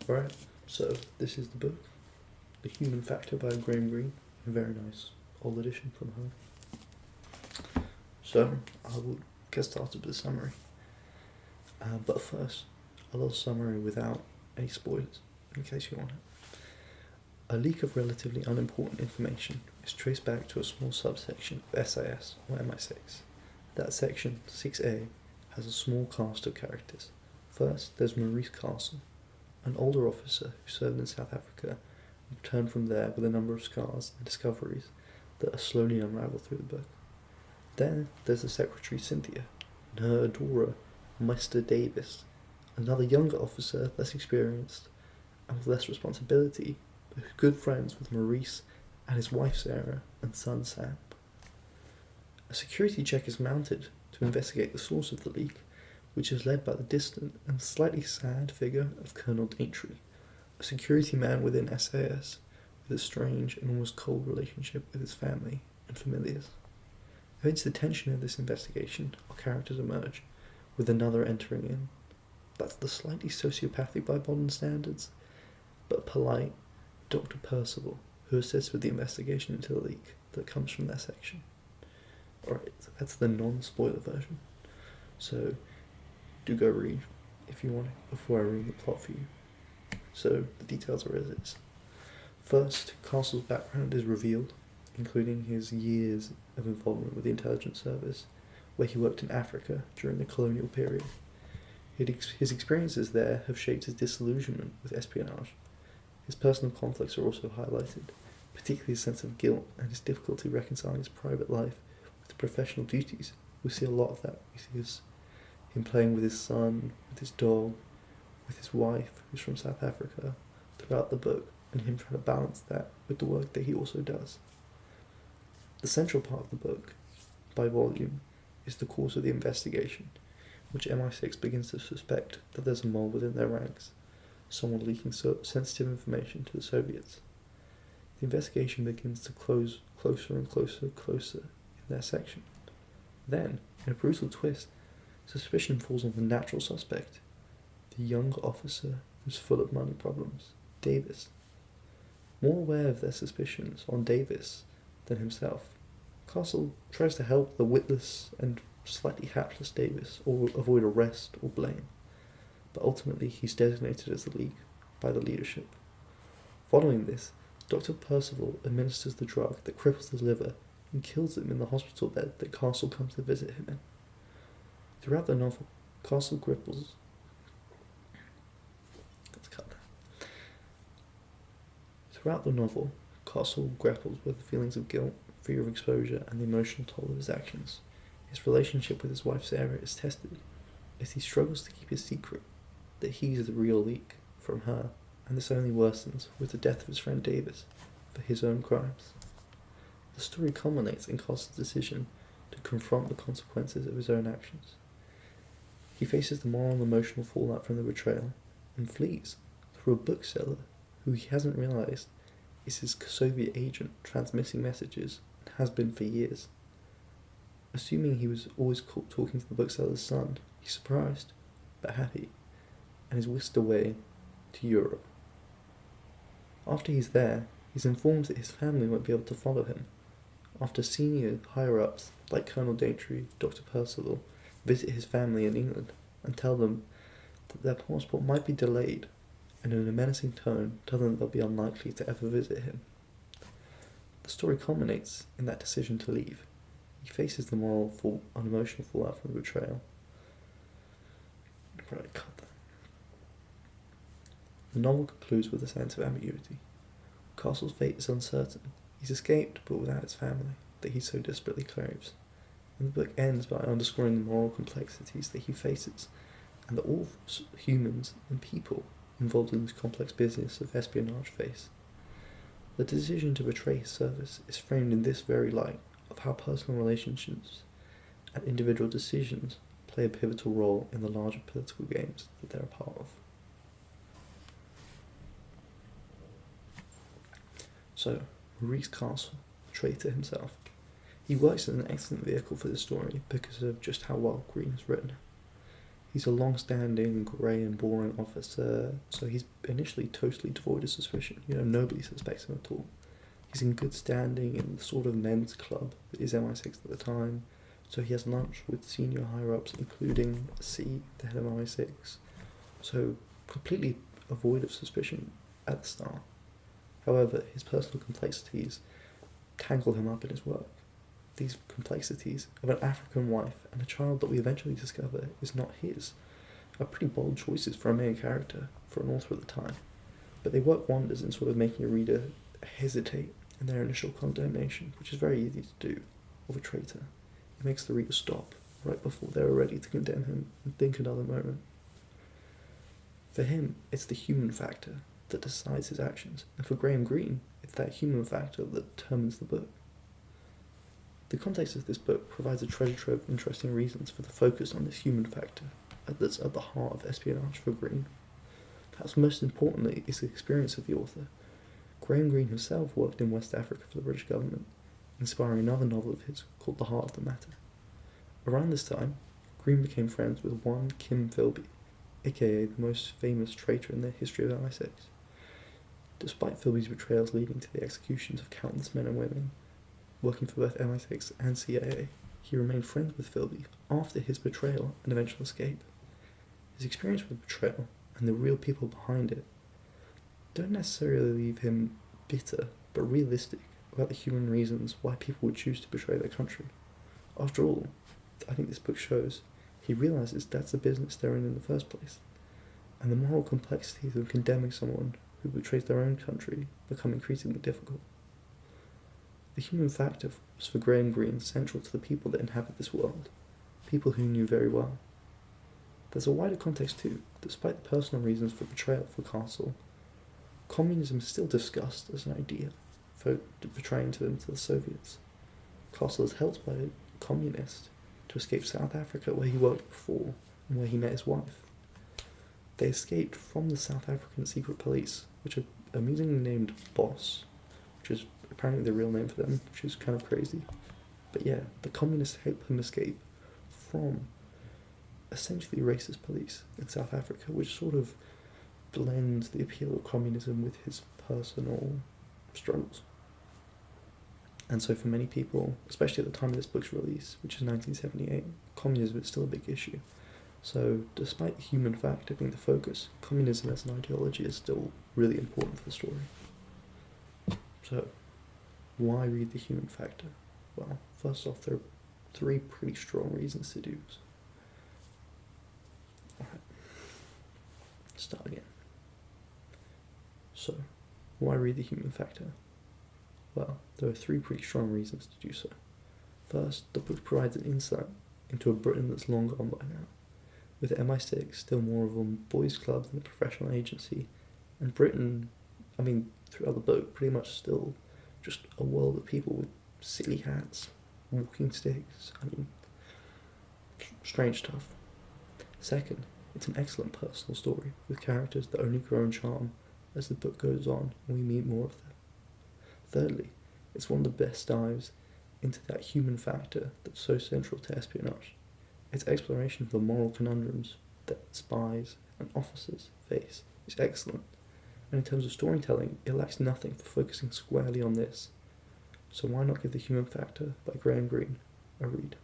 Alright, so this is the book, The Human Factor by Graham Greene, a very nice old edition from home. So, I will get started with a summary. But first, a little summary without any spoilers, in case you want it. A leak of relatively unimportant information is traced back to a small subsection of SAS, or MI6. That section, 6A, has a small cast of characters. First, there's Maurice Castle, an older officer who served in South Africa and returned from there with a number of scars and discoveries that are slowly unravelled through the book. Then there's the secretary Cynthia and her adorer, Mr. Davis, another younger officer, less experienced and with less responsibility, but who's good friends with Maurice and his wife Sarah and son Sam. A security check is mounted to investigate the source of the leak, which is led by the distant and slightly sad figure of Colonel Daintree, a security man within SAS with a strange and almost cold relationship with his family and familiars. Amidst the tension of this investigation, our characters emerge, with another entering in. That's the slightly sociopathic by modern standards, but polite Dr. Percival, who assists with the investigation into the leak that comes from that section. Alright, so that's the non-spoiler version. So, do go read if you want it before I ruin the plot for you. So, the details are as is. First, Castle's background is revealed, including his years of involvement with the intelligence service, where he worked in Africa during the colonial period. His experiences there have shaped his disillusionment with espionage. His personal conflicts are also highlighted, particularly his sense of guilt and his difficulty reconciling his private life with professional duties. We see a lot of that. We see him playing with his son, with his dog, with his wife, who's from South Africa, throughout the book, and him trying to balance that with the work that he also does. The central part of the book, by volume, is the course of the investigation, which MI6 begins to suspect that there's a mole within their ranks, someone leaking sensitive information to the Soviets. The investigation begins to closer and closer in their section. Then, in a brutal twist, suspicion falls on the natural suspect, the young officer who's full of money problems, Davis. More aware of their suspicions on Davis than himself, Castle tries to help the witless and slightly hapless Davis or avoid arrest or blame, but ultimately he's designated as the leak by the leadership. Following this, Dr. Percival administers the drug that cripples the liver and kills him in the hospital bed that Castle comes to visit him in. Throughout the novel, Castle grapples with the feelings of guilt, fear of exposure, and the emotional toll of his actions. His relationship with his wife Sarah is tested as he struggles to keep his secret that he's the real leak from her, and this only worsens with the death of his friend Davis for his own crimes. The story culminates in Castle's decision to confront the consequences of his own actions. He faces the moral and emotional fallout from the betrayal and flees through a bookseller who he hasn't realised is his Soviet agent transmitting messages and has been for years. Assuming he was always caught talking to the bookseller's son, he's surprised but happy and is whisked away to Europe. After he's there, he's informed that his family won't be able to follow him. After senior higher-ups like Colonel Daintree, Dr. Percival, visit his family in England and tell them that their passport might be delayed, and in a menacing tone tell them they'll be unlikely to ever visit him. The story culminates in that decision to leave. He faces the moral and emotional fallout from the betrayal. Probably cut that. The novel concludes with a sense of ambiguity. Castle's fate is uncertain. He's escaped, but without his family, that he so desperately craves. And the book ends by underscoring the moral complexities that he faces, and that all humans and people involved in this complex business of espionage face. The decision to betray his service is framed in this very light of how personal relationships and individual decisions play a pivotal role in the larger political games that they're a part of. So, Maurice Castle, a traitor himself. He works as an excellent vehicle for this story because of just how well Greene has written. He's a long-standing, grey and boring officer, so he's initially totally devoid of suspicion. Nobody suspects him at all. He's in good standing in the sort of men's club that is MI6 at the time, so he has lunch with senior higher-ups, including C, the head of MI6, so completely void of suspicion at the start. However, his personal complexities tangle him up in his work. These complexities of an African wife and a child that we eventually discover is not his are pretty bold choices for a main character, for an author at the time, but they work wonders in sort of making a reader hesitate in their initial condemnation, which is very easy to do, of a traitor. It makes the reader stop right before they're ready to condemn him and think another moment. For him, it's the human factor that decides his actions, and for Graham Greene, it's that human factor that determines the book. The context of this book provides a treasure trove of interesting reasons for the focus on this human factor that's at the heart of espionage for Greene. Perhaps most importantly is the experience of the author. Graham Greene himself worked in West Africa for the British government, inspiring another novel of his called The Heart of the Matter. Around this time, Greene became friends with one Kim Philby, aka the most famous traitor in the history of MI6. Despite Philby's betrayals leading to the executions of countless men and women, working for both MI6 and CIA, he remained friends with Philby after his betrayal and eventual escape. His experience with betrayal and the real people behind it don't necessarily leave him bitter, but realistic about the human reasons why people would choose to betray their country. After all, I think this book shows he realizes that's the business they're in the first place, and the moral complexities of condemning someone who betrays their own country become increasingly difficult. The human factor was for Graham Greene central to the people that inhabit this world, people who knew very well. There's a wider context too. Despite the personal reasons for betrayal for Castle, communism is still discussed as an idea for betraying to the Soviets. Castle is helped by a communist to escape South Africa, where he worked before and where he met his wife. They escaped from the South African secret police, which are amusingly named Boss, which is apparently the real name for them, which is kind of crazy. But yeah, the communists helped him escape from essentially racist police in South Africa, which sort of blends the appeal of communism with his personal struggles. And so for many people, especially at the time of this book's release, which is 1978, communism is still a big issue. So despite the human factor being the focus, communism as an ideology is still really important for the story. So, why read the human factor? Well, first off, there are 3 pretty strong reasons to do so. Alright, start again. So, why read the human factor? Well, there are 3 pretty strong reasons to do so. First, the book provides an insight into a Britain that's long gone by now, with MI6 still more of a boys' club than a professional agency, and Britain, throughout the book, pretty much still just a world of people with silly hats, walking sticks, strange stuff. Second, it's an excellent personal story, with characters that only grow in charm as the book goes on and we meet more of them. Thirdly, it's one of the best dives into that human factor that's so central to espionage. Its exploration of the moral conundrums that spies and officers face is excellent, and in terms of storytelling, it lacks nothing for focusing squarely on this. So why not give The Human Factor by Graham Greene a read?